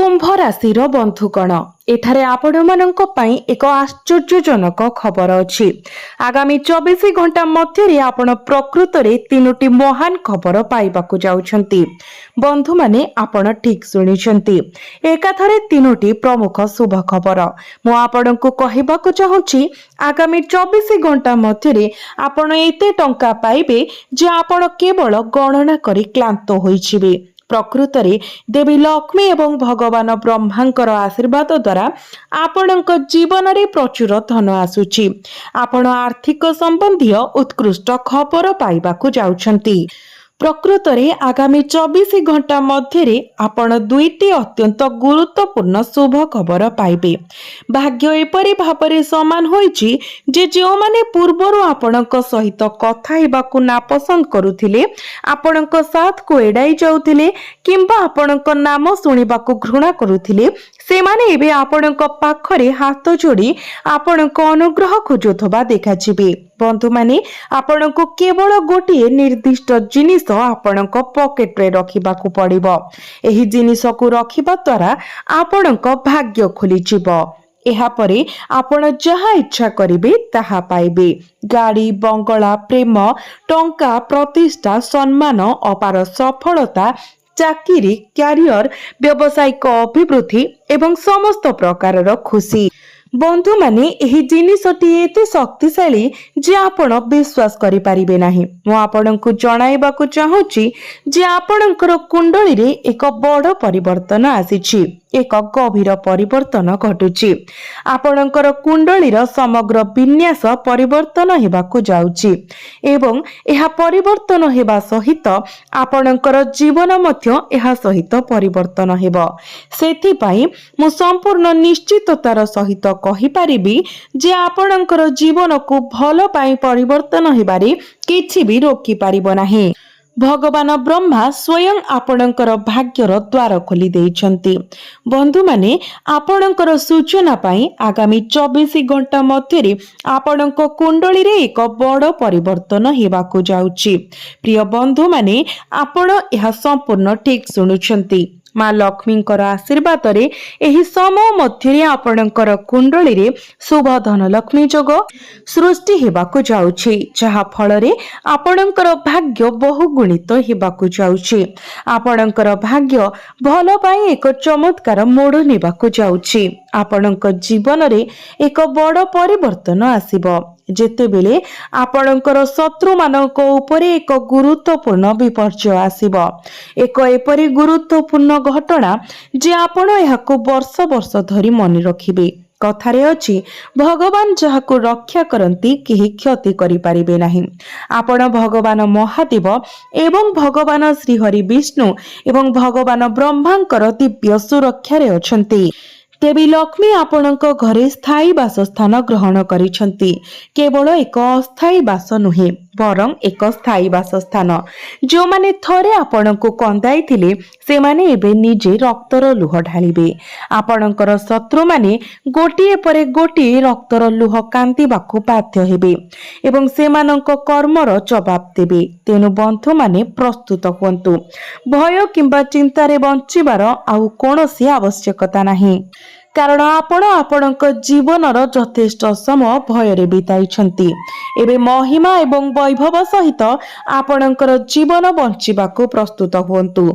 कुंभ राशि बंधुगण एठारे आपणमानंक पई एक आश्चर्यजनक खबर अछि। आगामी 24 घंटा मध्य आपण प्रकृत रे तीनोटी महान खबर पाइबाकु जाउछंती। बंधु माने आपण ठीक सुनिछंती, एकाथरे तीनोटी प्रमुख शुभ खबर मु आपणको कहिबाकु चाहूची। आगामी 24 घंटा मध्य आपण एते टंका पाइबे जे आपण केवल गणना करी क्लांत होइछिबे। प्रकृत रे देवी लक्ष्मी एवं भगवान ब्रह्मांकर आशीर्वाद द्वारा आपणक जीवन रे प्रचुर धन आसुची। आपण आर्थिक संबंधी उत्कृष्ट खबर पाइबाकु जाउछंती। प्रकृत रे आगामी 24 घंटा मध्य आपण दुईटी अत्यंत गुरुत्वपूर्ण शुभ खबर पाइबे। भाग्य एपरि भाबरे समान होइछि जे जो माने पूर्वरु आपणक सहित कथा हेबाकु नापसंद करुथिले, आपणक साथ को एडाई जाउथिले किंबा आपणक नाम सुनिबाकु घृणा करुथिले, सेमाने एबे आपणक पाखरे हाथ जोड़ी आपणक अनुग्रह खोजुथबा देखाजिबे। बंधु माने आपणको केवल गोटे निर्दिष्ट जिनिस आपणक पॉकेट रे रखिबाकु पड़िबो। एही जिनिस को रखिबा द्वारा आपणक भाग्य खुली जिवो। एहा परे आपण जहा इच्छा करिबे ताहा पाइबे। गाड़ी, बंगला, प्रेम, टंका, प्रतिष्ठा, सम्मान, अपार सफलता, चाकरी, क्यारियर, व्यावसायिक अभिवृद्धि एवं समस्त प्रकार खुशी। बंधु माने एही जिनिसटी एते शक्तिशाली जे आपण विश्वास करि पारिबे नाही। मु आपणको जणाइबाकु चाहूची जे आपणकर कुंडली रे एक बड़ परिवर्तन आसीछि। एक गभीर परिवर्तन घटुची। आपणकर कुंडलीर समग्र विन्यास परिवर्तन हेबाकु जाउची एवं एहा परिवर्तन हेबा सहित आपणकर जीवन मध्य एहा सहित परिवर्तन हेबो। सेथि पई मु संपूर्ण निश्चिततार सहित कहि पारिबी जे आपणकर जीवन को भलो पई परिवर्तन हेबारे किछि भी रोकी पारिबो नाही। भगवान ब्रह्मा स्वयं आपणकर भाग्यर द्वार खोली देइछंती। बंधु माने आपणकर सूचना पाई आगामी 24 घंटा मध्य आपणक कुंडली रे एक बड़ परिवर्तन हेबाकु जाउची। प्रिय बंधु माने आपण यह संपूर्ण ठीक सुनुछंती। माँ लक्ष्मींकर आशीर्वाद रे एही समय मध्य आपणकर कुंडली रे शुभ धन लक्ष्मी जोग सृष्टि हेबाकु जाउछि, जहा फल रे आपणकर भाग्य बहु गुणित हेबाकु जाउछि। आपणकर भाग्य भलो पई एक चमत्कार मोड़ नेबाकु जाउछि। आपणक जीवन रे एक बड़ परिवर्तन आसीबो जेतेबेले आपणकर शत्रु मानक उपरे एक गुरुत्वपूर्ण विपर्जय आसीबो। एक एपरि गुरुत्वपूर्ण घटना जे आपण एहाको वर्ष वर्ष धरी मन रखिबे। कथारे अछि, भगवान जहाको रक्षा करंती केही क्षति करि पारिबे नाही। आपण भगवान महादेव एवं भगवान श्री हरि विष्णु एवं भगवान ब्रह्मांकर दिव्य सुरक्षा रे अछंती। देवी लक्ष्मी आपणक घरे स्थायी बासस्थान ग्रहण करिछंती। केवल एक अस्थायी बास नुहे बरं एक स्थायी बासस्थान। जो माने थरे आपणको कंदाई थिले से माने एबे निजे रक्तर लुह ढालिबे। आपणकर शत्रु माने गोटिए परे गोटिए रक्तर लुह कांतिबाकु बाध्य हेबे एवं सेमानक कर्मर जवाब देबे। तेनु बंधु माने प्रस्तुत हुंतु। भय किंबा चिंतारे बंचिबार आउ कोनोसी आवश्यकता नाही, कारण आपण आपणक जीवनर यथेष्ट समय भयरे बिताइछंती। एबे महिमा एवं वैभव सहित आपणकर जीवन बंचिबाकु प्रस्तुत हुंतु।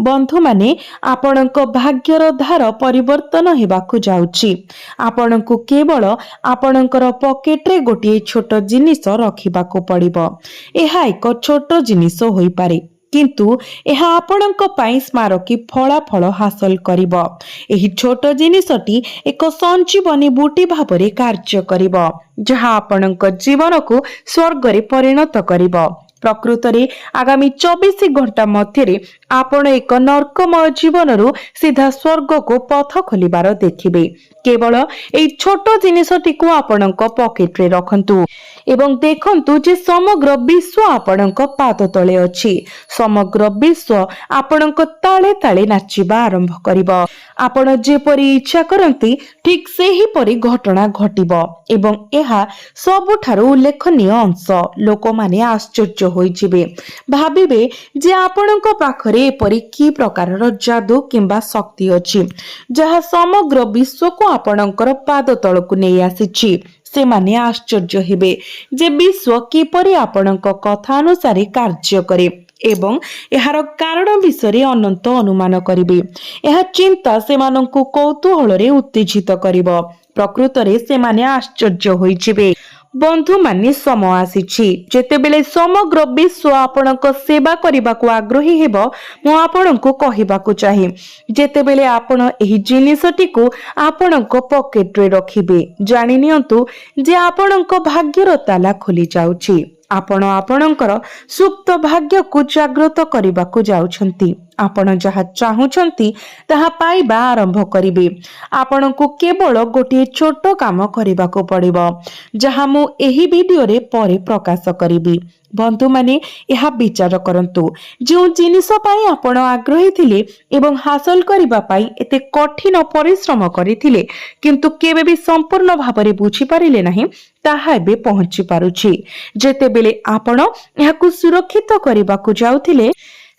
बंधु माने आपणक भाग्यर धार परिवर्तन हेबाकु जाउछि। आपणकु केवल आपणकर पॉकेट रे गोटे छोट जिनिस रखिबाकु पड़िबो। एहा एक छोट जिनिस होई पारे, किंतु एहा आपणक पाई स्मारकी फलाफल हासिल करिबो। एही छोट जिनिसटी एक संजीवनी बूटी भाबरे कार्य करिबो, जहा आपणक जीवन को स्वर्ग रे परिणत करिबो। प्रकृत रे आगामी 24 घंटा मध्य आपण एक नर्कमय जीवनरु सीधा स्वर्ग को पथ खोलिबार देखिबे। केवल एई छोट जिनिसटी को आपणक पॉकेट रे रखंतु एवं देखंतु जे समग्र विश्व आपणक पाद तले अछि। समग्र विश्व आपणक ताले ताले नाचिबा आरंभ करिबो। आपण जेपरि इच्छा करंती ठीक सेही परि घटना घटिबो एवं एहा सबुठारु उल्लेखनीय अंश। लोक माने आश्चर्य होई जिबे, भाबिबे जे आपणक पाखरे ଭିतरे एपरि कि प्रकारर जादू किंबा शक्ति अछि जहा समग्र विश्व को आपणकर पाद तळकु नै आसीछि। से माने आश्चर्य हेबे जे विश्व किपरि आपणक कथा अनुसार कार्य करे एवं एहार कारण विषय अनंत अनुमान करिवे। यह चिंता सेमानंकु कौतूहल उत्तेजित करिवो। प्रकृतरे से माने आश्चर्य होइजिबे। बंधु माने समय आसीछि जेतेबेले समग्र विश्व आपणक सेवा करबाकू आग्रही हेबो। मु आपणको कहिबाकू चाहे जेतेबेले आपण एही जिनिसटिकू आपणक पॉकेट रे रखिबे जानि नियंतु जे आपणक भाग्यर ताला खोली जाउछि। आपण आपणकर सुप्त भाग्य को जागृत करबाकू जाउछंती। आपण जहा चाहुछंती ताहा पाइबा आरंभ करिवे। आपणको केवल गोटे छोट काम करबाकू पड़िबो जहा मु एही वीडियो रे परे प्रकाश करिबी। बंधु माने यह विचार करंतु जो जिनिस पाई आपण आग्रही थिले एवं हासिल करबा पाई एते कठिन परिश्रम करिथिले किंतु केबे भी संपूर्ण भाबरे बुझी पारिले नाही ताहा एबे पहुंची पारुछि। जेतेबेले आपण याकू सुरक्षित करबाकू जाउथिले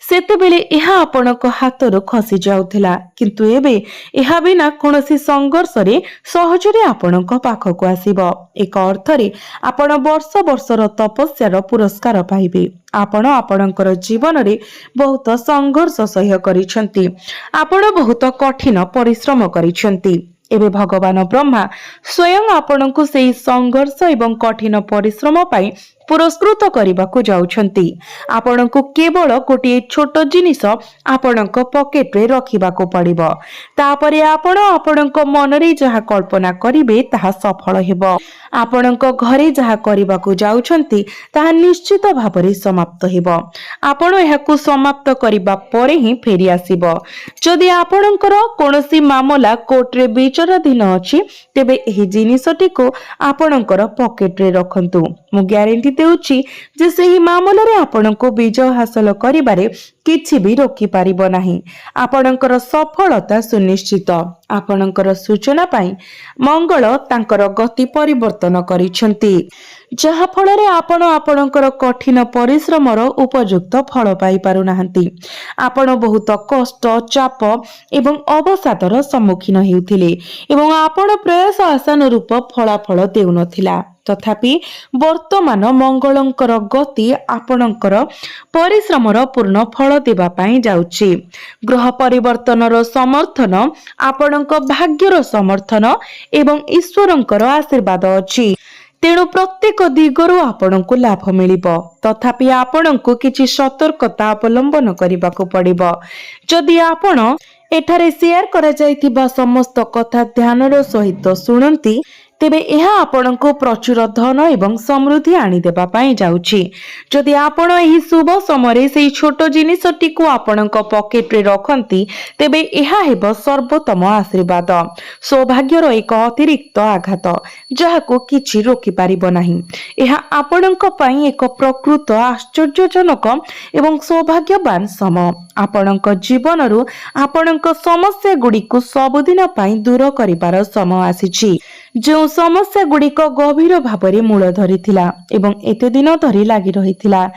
सेतेबेले यह आपणक हाथरू खसी जाउथिला किंतु एबे यह बिना कोनोसी संघर्ष रे सहजरे आपणक पाखकू आसीबो। एक अर्थरे आपण वर्ष वर्षर तपस्यार पुरस्कार पाइबे। आपण आपणकर जीवन रे बहुत संघर्ष सह्य करिसंती। आपण बहुत कठिन परिश्रम करिसंती। एबे भगवान ब्रह्मा स्वयं आपणको सेही संघर्ष एवं कठिन परिश्रम पाई पुरस्कृत करबाकू जाउछंती। आपणको केवल गोटे छोट जिनिस आपणक पॉकेट रे रखिबाकू पड़िबो। तापरे आपण आपणक मन रे जहा कल्पना करिवे ताहा सफल हेबो। आपणक घरे जहा करबाकू जाउछंती ताहा निश्चित भाबरे समाप्त हेबो। आपण एहाकू समाप्त करिबा परे ही फेरी आसीबो। जदि आपणकर कोनोसी मामला कोर्ट रे विचाराधीन अछि तेबे एही जिनिसटिको आपणकर पॉकेट रे रखंतु। मु ग्यारंटी देउछि जे सेही मामला रे आपणको विजय हासिल करिबारे किछि भी रोकी पारिबो नाही। आपणकर सफलता सुनिश्चित। आपणकर सूचना पाई मंगल तांकर गति परिवर्तन करिसंती जहा फल रे आपण आपणकर कठिन परिश्रमर उपयुक्त फल पाई पारु नाहंती। आपण बहुत कष्ट चाप एवं अवसादर सम्मुखीन हेउथिले एवं आपण प्रयास आशानुरूप फलाफल देउ नथिला। तथापि वर्तमान मंगलंकर गति आपणकर परिश्रमर पूर्ण फल देबा पाई जाउछि। ग्रह परिवर्तनर समर्थन आपणक भाग्यर समर्थन एवं ईश्वरंकर आशीर्वाद अछि। तेणु प्रत्येक दिगरु आपणको लाभ मिलिबो। तथापि आपणको किछि सतर्कता अवलंबन करबाकू पड़िबो। जदि आपण एठारे शेयर करा जायतिबा समस्त कथा ध्यानर सहित सुनंती तेबे यह आपणको प्रचुर धन एवं समृद्धि आनी देबा पाई जाउछि। जदि आपण एही शुभ समय से छोट जिनिसटिको आपणक पॉकेट रे रखंती तेबे यह हेबो सर्वोत्तम आशीर्वाद सौभाग्यर एक अतिरिक्त आघात जहाको किछि रोकी पारिबो नाही। यह आपणक पाई एक प्रकृत आश्चर्यजनक एवं सौभाग्यवान समय। आपणक जीवनरु आपणक समस्या गुड़िको सबुदिन पाई दूर करिबार समय आसीछि। जो समस्या गुड़िक गभीर भावरे मूल धरिथिला एवं एते दिन धरि लागि रहिथिला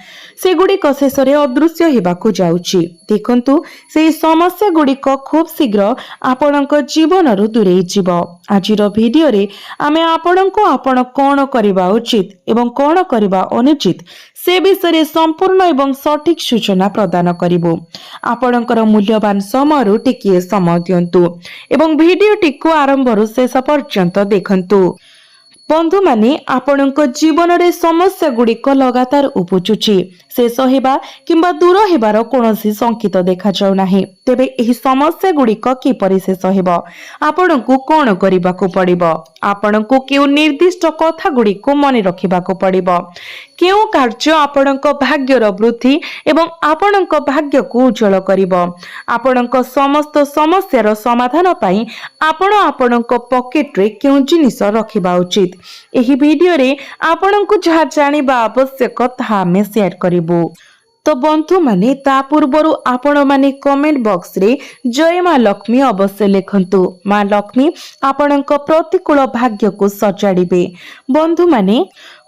से गुड़िक शेष रे अदृश्य हेबाकू जाउछि। देखंतु से समस्या गुड़िक खूब शीघ्र आपणक जीवनरु दूरेई जिवो। आजिर वीडियो रे आमे आपणको आपण कोन करिबा उचित एवं कोन करिबा अनुचित से विषय संपूर्ण एवं सठिक सूचना प्रदान करिबो। आपणकर मूल्यवान समय टिकिए समय दियंतु एवं वीडियो टिको आरंभ शेष पर्यंत देखंतु। बंधु माने आपणक जीवन रे समस्या गुड़िक लगातार उपजुची शेष हेबा किंबा दूर हेबार कोनोसी संकेत देखा जाउ नाही। तेबे एही समस्या गुड़िक किपरि शेष हेबो आपणकू कोन करिबाकू पड़िबो। आपणकू केउ निर्दिष्ट कथा गुड़िक मन रखिबाकू पड़िबो। केउ कार्य आपणक भाग्यर वृद्धि एवं आपणक भाग्य को उज्जवल करिबो। आपणक समस्त समस्यार समाधान पाई आपण आपणक पॉकेट रे केउ जिनिस रखिबा उचित। एही वीडियो रे आपणकू जहा जानिबा आवश्यक ताहा हम शेयर करिबो। तो बंधु माने ता पूर्वरु आपण माने कमेंट बॉक्स रे जय मां लक्ष्मी अवश्य लिखंतु। मां लक्ष्मी आपणक प्रतिकूल भाग्य को सजाड़िबे। बंधु माने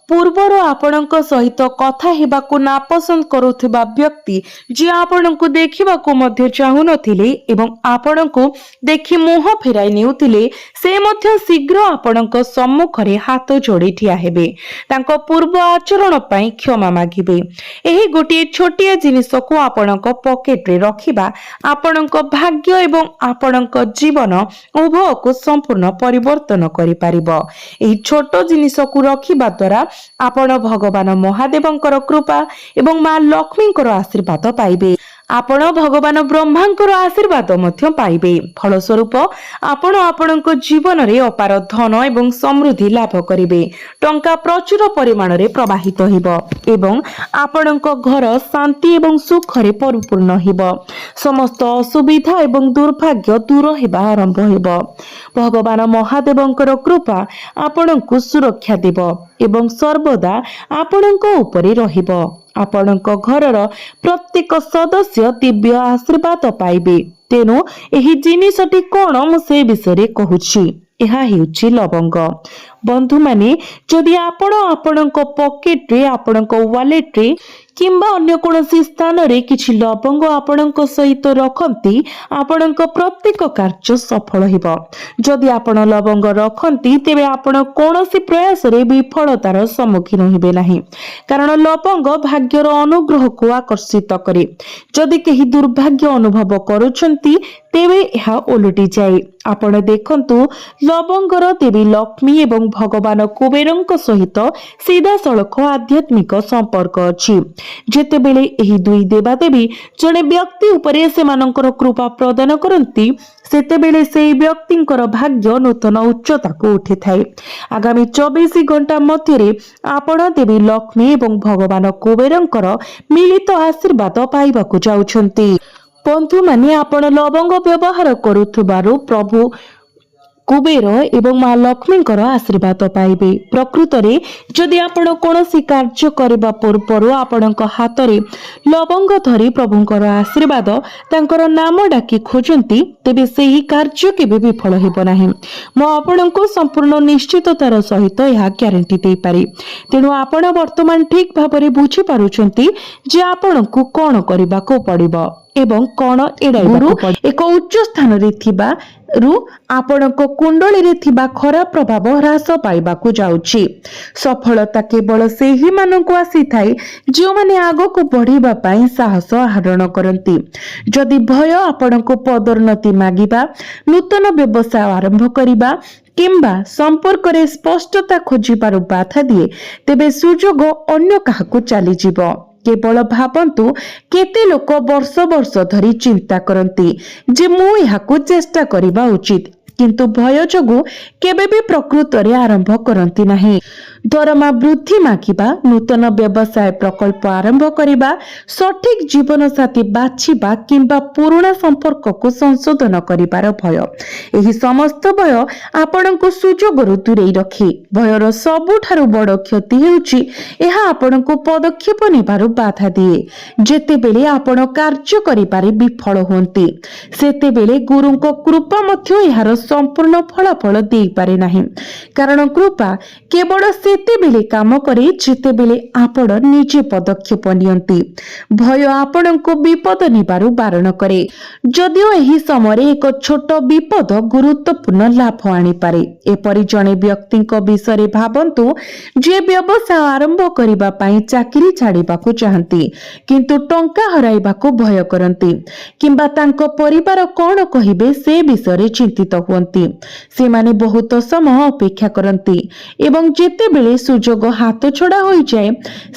ପୂର୍ବରୁ ଆପଣଙ୍କ ସହିତ କଥା ହେବାକୁ ନାପସନ୍ଦ କରୁଥିବା ବ୍ୟକ୍ତି ଯିଏ ଆପଣଙ୍କୁ ଦେଖିବାକୁ ମଧ୍ୟ ଚାହୁଁନଥିଲେ ଏବଂ ଆପଣଙ୍କୁ ଦେଖି ମୁହଁ ଫେରାଇ ନେଉଥିଲେ, ସେ ମଧ୍ୟ ଶୀଘ୍ର ଆପଣଙ୍କ ସମ୍ମୁଖରେ ହାତ ଯୋଡ଼ି ଠିଆ ହେବେ। ତାଙ୍କ ପୂର୍ବ ଆଚରଣ ପାଇଁ କ୍ଷମା ମାଗିବେ। ଏହି ଗୋଟିଏ ଛୋଟିଆ ଜିନିଷକୁ ଆପଣଙ୍କ ପକେଟରେ ରଖିବା ଆପଣଙ୍କ ଭାଗ୍ୟ ଏବଂ ଆପଣଙ୍କ ଜୀବନ ଉଭୟକୁ ସମ୍ପୂର୍ଣ୍ଣ ପରିବର୍ତ୍ତନ କରିପାରିବ। ଏହି ଛୋଟ ଜିନିଷକୁ ରଖିବା ଦ୍ୱାରା ଆପଣ ଭଗବାନ ମହାଦେବଙ୍କର କୃପା ଏବଂ ମା ଲକ୍ଷ୍ମୀଙ୍କର ଆଶୀର୍ବାଦ ପାଇବେ। ଆପଣ ଭଗବାନ ବ୍ରହ୍ମାଙ୍କର ଆଶୀର୍ବାଦ ମଧ୍ୟ ପାଇବେ। ଫଳସ୍ୱରୂପ ଆପଣ ଆପଣଙ୍କ ଜୀବନରେ ଅପାର ଧନ ଏବଂ ସମୃଦ୍ଧି ଲାଭ କରିବେ। ଟଙ୍କା ପ୍ରଚୁର ପରିମାଣରେ ପ୍ରବାହିତ ହେବ ଏବଂ ଆପଣଙ୍କ ଘର ଶାନ୍ତି ଏବଂ ସୁଖରେ ପରିପୂର୍ଣ୍ଣ ହେବ। ସମସ୍ତ ଅସୁବିଧା ଏବଂ ଦୁର୍ଭାଗ୍ୟ ଦୂର ହେବା ଆରମ୍ଭ ହେବ। ଭଗବାନ ମହାଦେବଙ୍କର କୃପା ଆପଣଙ୍କୁ ସୁରକ୍ଷା ଦେବ ଏବଂ ସର୍ବଦା ଆପଣଙ୍କ ଉପରେ ରହିବ। ଆପଣଙ୍କ ଘରର ପ୍ରତ୍ୟେକ ସଦସ୍ୟ ଦିବ୍ୟ ଆଶୀର୍ବାଦ ପାଇବେ। ତେଣୁ ଏହି ଜିନିଷଟି କଣ ମୁଁ ସେ ବିଷୟରେ କହୁଛି। ଏହା ହେଉଛି ଲବଙ୍ଗ। ବନ୍ଧୁମାନେ, ଯଦି ଆପଣ ଆପଣଙ୍କ ପକେଟରେ, ଆପଣଙ୍କ ୱାଲେଟରେ କିମ୍ବା ଅନ୍ୟ କୌଣସି ସ୍ଥାନରେ କିଛି ଲବଙ୍ଗ ଆପଣଙ୍କ ସହିତ ରଖନ୍ତି, ଆପଣଙ୍କ ପ୍ରତ୍ୟେକ କାର୍ଯ୍ୟ ସଫଳ ହେବ। ଯଦି ଆପଣ ଲବଙ୍ଗ ରଖନ୍ତି, ତେବେ ଆପଣ କୌଣସି ପ୍ରୟାସରେ ବିଫଳତାର ସମ୍ମୁଖୀନ ହେବେ ନାହିଁ, କାରଣ ଲବଙ୍ଗ ଭାଗ୍ୟର ଅନୁଗ୍ରହକୁ ଆକର୍ଷିତ କରେ। ଯଦି କେହି ଦୁର୍ଭାଗ୍ୟ ଅନୁଭବ କରୁଛନ୍ତି, ତେବେ ଏହା ଓଲଟିଯାଏ। ଆପଣ ଦେଖନ୍ତୁ, ଲବଙ୍ଗର ଦେବୀ ଲକ୍ଷ୍ମୀ ଏବଂ ଭଗବାନ କୁବେରଙ୍କ ସହିତ ସିଧାସଳଖ ଆଧ୍ୟାତ୍ମିକ ସମ୍ପର୍କ ଅଛି। ଯେତେବେଳେ ଏହି ଦୁଇ ଦେବାଦେବୀ ଜଣେ ବ୍ୟକ୍ତି ଉପରେ ସେମାନଙ୍କର କୃପା ପ୍ରଦାନ କରନ୍ତି, ସେତେବେଳେ ସେହି ବ୍ୟକ୍ତିଙ୍କର ଭାଗ୍ୟ ନୂତନ ଉଚ୍ଚତାକୁ ଉଠିଥାଏ। ଆଗାମୀ 24 ଘଣ୍ଟା ମଧ୍ୟରେ ଆପଣ ଦେବୀ ଲକ୍ଷ୍ମୀ ଏବଂ ଭଗବାନ କୁବେରଙ୍କର ମିଳିତ ଆଶୀର୍ବାଦ ପାଇବାକୁ ଯାଉଛନ୍ତି। ବନ୍ଧୁମାନେ, ଆପଣ ଲବଙ୍ଗ ବ୍ୟବହାର କରୁଥିବାରୁ ପ୍ରଭୁ କୁବେର ଏବଂ ମା ଲକ୍ଷ୍ମୀଙ୍କର ଆଶୀର୍ବାଦ ପାଇବେ। ପ୍ରକୃତରେ ଯଦି ଆପଣ କୌଣସି କାର୍ଯ୍ୟ କରିବା ପୂର୍ବରୁ ଆପଣଙ୍କ ହାତରେ ଲବଙ୍ଗ ଧରି ପ୍ରଭୁଙ୍କର ଆଶୀର୍ବାଦ, ତାଙ୍କର ନାମ ଡାକି ଖୋଜନ୍ତି, ତେବେ ସେହି କାର୍ଯ୍ୟ କେବେ ବିଫଳ ହେବ ନାହିଁ। ମୁଁ ଆପଣଙ୍କୁ ସମ୍ପୂର୍ଣ୍ଣ ନିଶ୍ଚିତତାର ସହିତ ଏହା ଗ୍ୟାରେଣ୍ଟି ଦେଇପାରେ। ତେଣୁ ଆପଣ ବର୍ତ୍ତମାନ ଠିକ ଭାବରେ ବୁଝିପାରୁଛନ୍ତି ଯେ ଆପଣଙ୍କୁ କଣ କରିବାକୁ ପଡ଼ିବ ଏବଂ କଣ ଏଡ଼ାଇବାକୁ ପଡ଼ିବ। ଏକ ଉଚ୍ଚ ସ୍ଥାନରେ ଥିବାରୁ ଆପଣଙ୍କ କୁଣ୍ଡଳୀରେ ଥିବା ଖରାପ ପ୍ରଭାବ ହ୍ରାସ ପାଇବାକୁ ଯାଉଛି। ସଫଳତା କେବଳ ସେହିମାନଙ୍କୁ ଆସିଥାଏ ଯେଉଁମାନେ ଆଗକୁ ବଢ଼ିବା ପାଇଁ ସାହସ ଆହରଣ କରନ୍ତି। ଯଦି ଭୟ ଆପଣଙ୍କୁ ପଦୋନ୍ନତି ମାଗିବା, ନୂତନ ବ୍ୟବସାୟ ଆରମ୍ଭ କରିବା କିମ୍ବା ସମ୍ପର୍କରେ ସ୍ପଷ୍ଟତା ଖୋଜିବାରୁ ବାଧା ଦିଏ, ତେବେ ସୁଯୋଗ ଅନ୍ୟ କାହାକୁ ଚାଲିଯିବ। କେବଳ ଭାବନ୍ତୁ, କେତେ ଲୋକ ବର୍ଷ ବର୍ଷ ଧରି ଚିନ୍ତା କରନ୍ତି ଯେ ମୁଁ ଏହାକୁ ଚେଷ୍ଟା କରିବା ଉଚିତ, କିନ୍ତୁ ଭୟ ଯୋଗୁଁ କେବେ ବି ପ୍ରକୃତରେ ଆରମ୍ଭ କରନ୍ତି ନାହିଁ। ଦରମା ବୃଦ୍ଧି ମାଗିବା, ନୂତନ ବ୍ୟବସାୟ ପ୍ରକଳ୍ପ ଆରମ୍ଭ କରିବା, ସଠିକ ଜୀବନସାଥୀ ବାଛିବା କିମ୍ବା ପୁରୁଣା ସମ୍ପର୍କକୁ ସଂଶୋଧନ କରିବାର ଭୟ, ଏହି ସମସ୍ତ ଭୟ ଆପଣଙ୍କୁ ସୁଯୋଗରୁ ଦୂରେଇ ରଖେ। ଭୟର ସବୁଠାରୁ ବଡ଼ କ୍ଷତି ହେଉଛି ଏହା ଆପଣଙ୍କୁ ପଦକ୍ଷେପ ନେବାରୁ ବାଧା ଦିଏ। ଯେତେବେଳେ ଆପଣ କାର୍ଯ୍ୟ କରିବାରେ ବିଫଳ ହୁଅନ୍ତି, ସେତେବେଳେ ଗୁରୁଙ୍କ କୃପା ମଧ୍ୟ ଏହାର ସମ୍ପୂର୍ଣ୍ଣ ଫଳାଫଳ ଦେଇପାରେ ନାହିଁ, କାରଣ କୃପା କେବଳ ସେତେବେଳେ କାମ କରେ ଯେତେବେଳେ ଆପଣ ନିଜେ ପଦକ୍ଷେପ ନିଅନ୍ତି। ଭୟ ଆପଣଙ୍କୁ ବିପଦ ନେବାରୁ ବାରଣ କରେ, ଯଦିଓ ଏହି ସମୟରେ ଏକ ଛୋଟ ବିପଦ ଗୁରୁତ୍ୱପୂର୍ଣ୍ଣ ଲାଭ ଆଣିପାରେ। ଏପରି ଜଣେ ବ୍ୟକ୍ତିଙ୍କ ବିଷୟରେ ଭାବନ୍ତୁ, ଯିଏ ବ୍ୟବସାୟ ଆରମ୍ଭ କରିବା ପାଇଁ ଚାକିରି ଛାଡ଼ିବାକୁ ଚାହାନ୍ତି, କିନ୍ତୁ ଟଙ୍କା ହରାଇବାକୁ ଭୟ କରନ୍ତି କିମ୍ବା ତାଙ୍କ ପରିବାର କଣ କହିବେ ସେ ବିଷୟରେ ଚିନ୍ତିତ ହୁଅନ୍ତି। ସେମାନେ ବହୁତ ସମୟ ଅପେକ୍ଷା କରନ୍ତି ଏବଂ ଯେତେବେଳେ ସୁଯୋଗ ହାତଛଡ଼ା ହୋଇଯାଏ,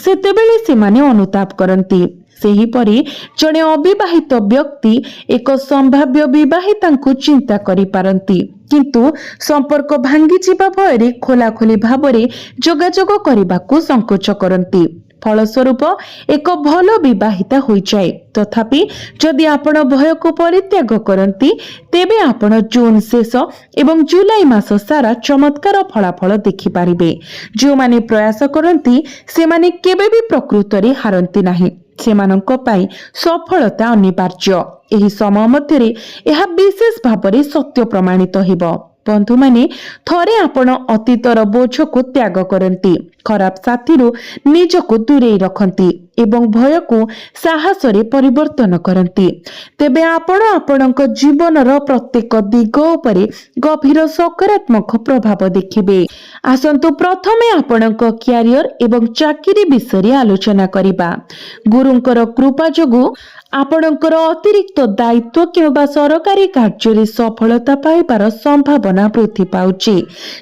ସେତେବେଳେ ସେମାନେ ଅନୁତାପ କରନ୍ତି। ସେହିପରି ଜଣେ ଅବିବାହିତ ବ୍ୟକ୍ତି ଏକ ସମ୍ଭାବ୍ୟ ବିବାହିତାଙ୍କୁ ଚିନ୍ତା କରିପାରନ୍ତି, କିନ୍ତୁ ସମ୍ପର୍କ ଭାଙ୍ଗିଯିବା ଭୟରେ ଖୋଲାଖୋଲି ଭାବରେ ଯୋଗାଯୋଗ କରିବାକୁ ସଂକୋଚ କରନ୍ତି। ଫଳସ୍ୱରୂପ ଏକ ଭଲ ବିବାହିତା ହୋଇଯାଏ। ତଥାପି ଯଦି ଆପଣ ଭୟକୁ ପରିତ୍ୟାଗ କରନ୍ତି, ତେବେ ଆପଣ ଜୁନ ଶେଷ ଏବଂ ଜୁଲାଇ ମାସ ସାରା ଚମତ୍କାର ଫଳାଫଳ ଦେଖିପାରିବେ। ଯେଉଁମାନେ ପ୍ରୟାସ କରନ୍ତି, ସେମାନେ କେବେ ବି ପ୍ରକୃତରେ ହାରନ୍ତି ନାହିଁ। ସେମାନଙ୍କ ପାଇଁ ସଫଳତା ଅନିବାର୍ଯ୍ୟ। ଏହି ସମୟ ମଧ୍ୟରେ ଏହା ବିଶେଷ ଭାବରେ ସତ୍ୟ ପ୍ରମାଣିତ ହେବ। बंधु माने थरे आपण अतीतर बोझ को त्याग करती, खराब साथी निजको दूरे रखती एवं भय को साहस रे परिवर्तन करती, तेबे आपण आपणक जीवनर प्रत्येक दिग उपरे गभीर सकारात्मक प्रभाव देखिबे। आसंतु प्रथमे आपणक क्यारियर एवं चाकरी विषय आलोचना करिबा। गुरुंकर कृपा जोगु आपणकर अतिरिक्त दायित्व किंबा सरकारी कार्य सफलता पाइबार संभावना वृद्धि पाउछि।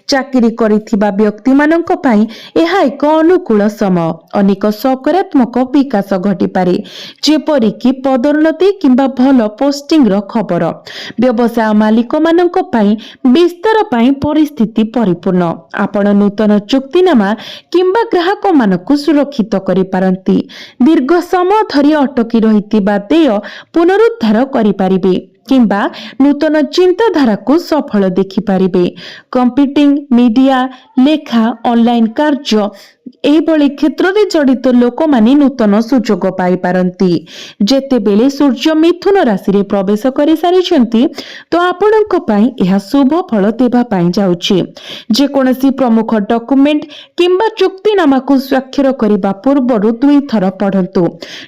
चाकरी करिथिबा व्यक्ति मानक पई एहा एक अनुकूल समय, अनेक सकारात्मक विकास घटी पारे, जेपरि कि पदोन्नति किंबा भल पोस्टिंग रो खबर। व्यवसाय मालिक मानक पई विस्तार पई परिस्थिति परिपूर्ण। आपण नूतन चुक्तिनामा किंबा ग्राहक मानक सुरक्षित करि पारंती। दीर्घ समय धरि अटकी रहितिबा देय पुनरुद्धार करि पारिबे किंबा नूतन चिंताधारा को सफल देखि पारिबे। कंप्यूटिंग, मीडिया, लेखा, ऑनलाइन कार्य एभली क्षेत्र में जड़ित लोक माने नूतन सुजोग पाई पारंती। जेतेबेले सूर्य मिथुन राशि रे प्रवेश करि सारिछंती तो आपणक पई एहा शुभ फल देबा पई जाउछि। जे कोनोसी प्रमुख डॉक्यूमेंट किंबा चुक्तिनामा को स्वाक्षर करिबा पूर्वरु 2 थर पढंतु।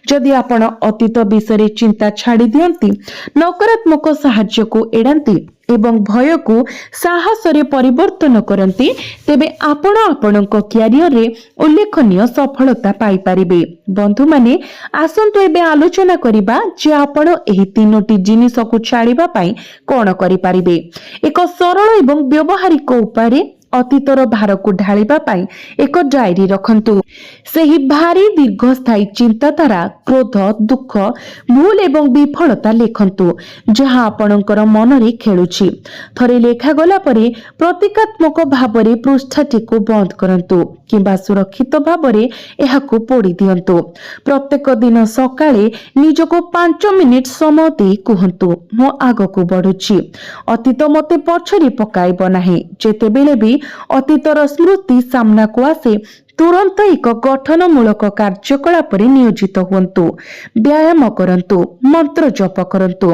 जदि आपण अतीत विषय चिंता छाड़ी दियंती, नकारात्मक साहाय्य को एडांती एवं भय को साहस रे परिवर्तन करती, तेबे आपण आपणक क्यारियर रे उल्लेखनीय सफलता पाई पारिबे। बंधु माने आसंतु एबे आलोचना करिबा जे आपण एही 3टी जिनिस को छाड़िबा पई कोन करि पारिबे। एक सरल एवं व्यवहारिक उपाय अतीतर भार को ढालिबा पाई एक डायरी रखंतु। सेही भारी दीर्घस्थायी चिंताधारा, क्रोध, दुख, भूल एवं विफलता लेखंतु जहां आपणकर मन रे खेलुछि। थरे लेखा गला परे प्रतीकात्मक भावरे पृष्ठटी को बंद करंतु किंबा सुरक्षित भावरे एहाकु पोड़ी दियंतु। प्रत्येक दिन सकाळे निजको 5 मिनिट समय दे कहंतु, मो आगको बढ़ुछि, अतीत मते पछरी पकाइब नाही। जेतेबेले भी अतीतर स्मृति सामना को आसे तुरंत एक गठनमूलक कार्यकलाप नियोजित हुंतु। व्यायाम करंतु, मंत्र जप करंतु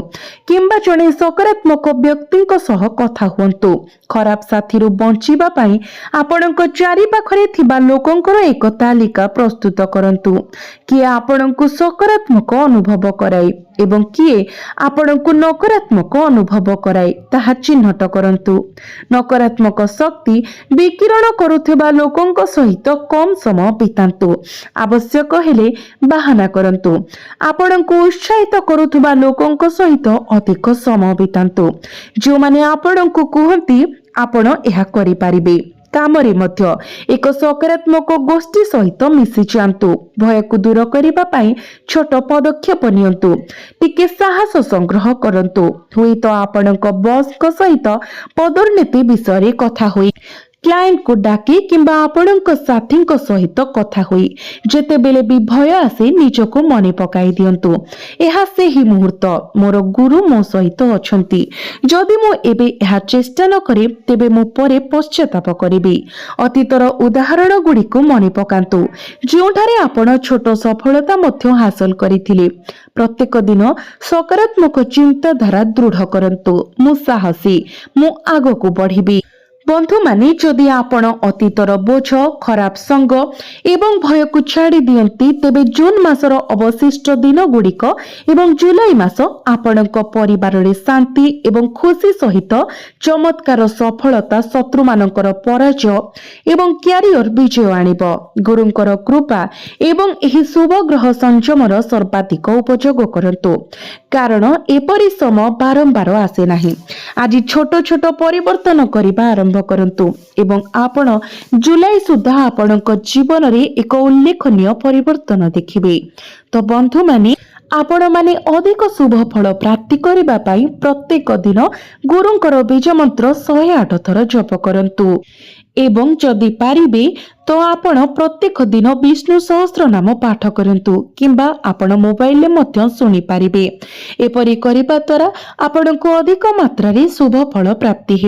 किंबा जने सकारात्मक व्यक्ति सह कथा हुंतु। खराब साथी बंचिबा पई आपणक चारि पाखरे थिबा लोकंकर एक तालिका प्रस्तुत करंतु। किए आपणक सकारात्मक अनुभव कराई एवं किए आपणक नकारात्मक अनुभव कराई ताहा चिन्हट करंतु। नकारात्मक शक्ति विकिरण करुथिबा लोकंक सहित कम समय बितांतु। आवश्यक हेले बाहाना करंतु। आपणक उत्साहित करुथिबा लोकंक सहित अधिक समय बितांतु। जो माने आपणक कुहंती आपण एहा करि पारिबे। कामरे मध्य एक सकारात्मक गोष्ठी सहित मिसी जांतु। भय को दूर करिबा पई छोट पदक्षेप नियंतु। टिके साहस संग्रह करंतु। हुई तो आपणक बॉस को सहित पदोन्नति विषय कथा होई, क्लाएंट को डाकी किंबा आपणक साथी को सहित कथा होई जेतेबेले भी भय आसे निजको मने पकाई दियंतु। एहा से ही मुहूर्त, मोर गुरु मो सहित अछंती। जदि मो एबे एहा चेष्टा न करे तेबे मो परे पश्चाताप करिबी। अतीतर उदाहरण गुडी को मने पकांतु जोठारे आपण छोट सफलता मध्य हासिल करिथिले। प्रत्येक दिन सकारात्मक चिंताधारा दृढ़ करंतु। मु साहसी, मु आगको बढ़िबी। बंधु माने जदि आपण अतीतर बोझ, खराब संग एवं भय को छाड़ी दियंती, तेबे जून मासर अवशिष्ट दिन गुड़िक एवं जुलाई मास आपणक परिवार रे शांति एवं खुशी सहित चमत्कार सफलता, शत्रु मानकर पराजय एवं क्यारियर विजय आनिब। गुरुंकर कृपा एवं एही शुभ ग्रह संयमर सर्वाधिक उपयोग करंतु, कारण एपरि समय बारंबार आसे नाही। आज छोट छोट परिवर्तन करिबा आरंभ करंतु एवं आपण जुलाई सुधा आपणक जीवन रे एक उल्लेखनीय परिवर्तन देखिबे। तो बंधु माने आपण माने अधिक शुभ फल प्राप्ति करिबा पई प्रत्येक दिन गुरुंकर बीज मंत्र 108 थर जप करंतु एवं जदि पारिबे तो आपण प्रत्येक दिन विष्णु सहस्त्र नाम पाठ करंतु किंबा आपण मोबाइल ले मध्य सुनी पारिबे। एपरि करिबा द्वारा आपणको अधिक मात्रा रे शुभ फल प्राप्ति हे।